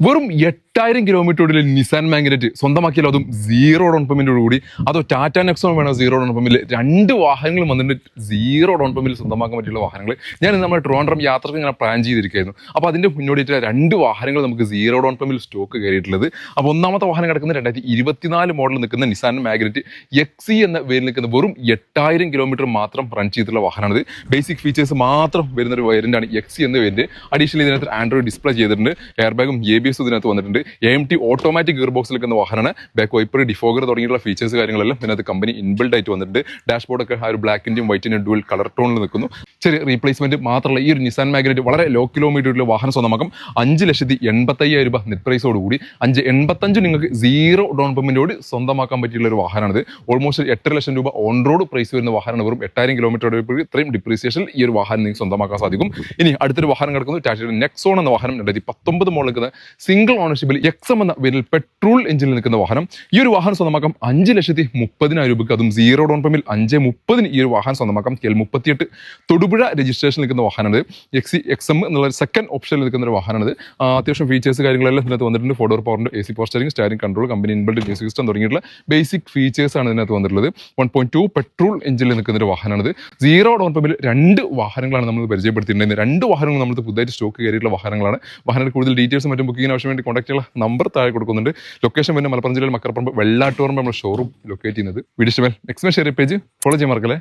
വെറും 8000 kilometre Nissan magnet സ്വന്തമാക്കിയാലോ, അതും zero down പേയ്മെന്റോട് കൂടി. അതോ ടാറ്റ നെക്സോൺ വേണോ സീറോ ഡൗൺ പേയ്മെന്റിൽ? രണ്ട് വാഹനങ്ങളും വന്നിട്ട് സീറോ ഡൗൺ പേയ്മെന്റിൽ സ്വന്തമാക്കാൻ പറ്റിയുള്ള വാഹനങ്ങൾ ഞാൻ ഇന്ന് നമ്മുടെ ട്രിവാൻഡ്രം യാത്രക്ക് ഇങ്ങനെ പ്ലാൻ ചെയ്തിരിക്കുകയായിരുന്നു. അപ്പോൾ അതിന്റെ മുന്നോടിയിട്ട് രണ്ട് വാഹനങ്ങൾ നമുക്ക് സീറോ ഡൗൺ പേയ്മെന്റിൽ സ്റ്റോക്ക് കയറിയിട്ടുള്ളത്. അപ്പോൾ ഒന്നാമത്തെ വാഹനം കിടക്കുന്നത് 2024 മോഡൽ നിൽക്കുന്ന നിസാൻ മാഗ്നറ്റ് എക്സി എന്ന പേരിൽ നിൽക്കുന്ന വെറും 8000 കിലോമീറ്റർ മാത്രം റൺ ചെയ്തിട്ടുള്ള വാഹനമാണിത്. ബേസിക് ഫീച്ചേഴ്സ് മാത്രം വരുന്ന ഒരു വേരിയന്റാണ് എക്സി എന്ന പേരിന്റെ. അഡീഷണലി ഇതിനകത്ത് ആൻഡ്രോയിഡ് ഡിസ്പ്ലേ ചെയ്തിട്ടുണ്ട്, എയർ ബാഗും ABS ഇതിനകത്ത് വന്നിട്ടുണ്ട്. AMT ഓട്ടോമാറ്റിക് ഗിയർ ബോക്സിൽ നിൽക്കുന്ന വാഹനമാണ്. ബാക്ക് വൈപ്പർ, ഡിഫോഗർ തുടങ്ങിയുള്ള ഫീച്ചേഴ്സ് കാര്യങ്ങളെല്ലാം ഇതിനകത്ത് കമ്പനി ഇൻബിൽഡ് ആയിട്ട് വന്നിട്ടുണ്ട്. ഡാഷ്ബോർഡൊക്കെ ആ ഒരു ബ്ലാക്കിന്റെയും വൈറ്റിന്റെയും ഡുവൽ കളർ ടോണിൽ നിൽക്കുന്നു. ചെറിയ റീപ്ലേസ്മെന്റ് മാത്രമല്ല ഈ ഒരു നിസാൻ മാഗ്നറ്റ് വളരെ ലോ കിലോമീറ്ററിലുള്ള വാഹനം സ്വന്തമാക്കാം. 5,85,000 രൂപ നെറ്റ് പ്രൈസോട് കൂടി 5,85 നിങ്ങൾക്ക് സീറോ ഡൗൺ പേയ്മെന്റോട് സ്വന്തമാക്കാൻ പറ്റിയുള്ള ഒരു വാഹനമാണിത്. ഓൾമോസ്റ്റ് 8 ലക്ഷം രൂപ ഓൺ റോഡ് പ്രൈസ് വരുന്ന വാഹനമാണ്. വെറും 8000 കിലോമീറ്റർ ഇത്രയും ഡിപ്രീസിയേഷൻ ഈ ഒരു വാഹനം നിങ്ങൾക്ക് സ്വന്തമാക്കാൻ സാധിക്കും. ഇനി അടുത്തൊരു വാഹനം കിടക്കുന്നത് ടാറ്റയുടെ നെക്സോൺ എന്ന വാഹനം. 2019 മോഡൽ നിൽക്കുന്ന സിംഗിൾ ഓണർഷിപ്പിൽ XM എന്ന പേരിൽ പെട്രോൾ എഞ്ചിനിൽ നിൽക്കുന്ന വാഹനം. ഈ ഒരു വാഹനം സ്വന്തമാക്കാം 5,30,000 രൂപയ്ക്ക്, അതും സീറോ ഡൗൺ പേയ്മെന്റ് 5,30 ഈ ഒരു വാഹനം സ്വന്തമാക്കാം. KL38 തൊടുപുഴ രജിസ്ട്രേഷൻ നിൽക്കുന്ന വാഹനമാണ്. XM എന്നുള്ള സെക്കൻഡ് ഓപ്ഷനിൽ നിൽക്കുന്ന ഒരു വാഹനമാണിത്. അത്യാവശ്യം ഫീച്ചേഴ്സ് കാര്യങ്ങളെല്ലാം ഇതിനകത്ത് വന്നിട്ടുണ്ട്. 4 ഡോർ പവറിന്റെ AC power steering control, company inbuilt music system തുടങ്ങിയിട്ടുള്ള ബേസിക് ഫീച്ചേഴ്സ് ആണ് ഇതിനകത്ത് വന്നിട്ടുള്ളത്. 1.2 പെട്രോൾ എഞ്ചിനിൽ നിൽക്കുന്ന ഒരു വാഹനമാണിത്. സീറോ ഡൗൺ പേയ്മെന്റ് രണ്ട് വാഹനങ്ങളാണ് നമ്മൾ പരിചയപ്പെടുത്തിയിട്ടുള്ളത്. രണ്ട് വാഹനങ്ങൾ നമ്മൾ പുതുതായിട്ട് സ്റ്റോക്ക് കയറിയിട്ടുള്ള വാഹനങ്ങളാണ്. വാഹനത്തിൽ കൂടുതൽ ഡീറ്റെയിൽസും മറ്റും ബുക്കിങ്ങിന് ആവശ്യം വേണ്ടി കോൺടാക്ട് ചെയ്യാനുള്ള നമ്പർ താഴെ കൊടുക്കുന്നുണ്ട്. ലൊക്കേഷൻ പിന്നെ മലപ്പുറം ജില്ലയിൽ മക്കരപ്പറമ്പ് വെള്ളാട്ടൂർമ്പ് നമ്മൾ ഷോറൂം ലൊക്കേറ്റ് ചെയ്യുന്നത്. വീഡിയോ ഇഷ്ടമായി മാക്സിമം ഷെയർ പേജ് ഫോളോ ചെയ്യാൻ മറക്കല്ലേ.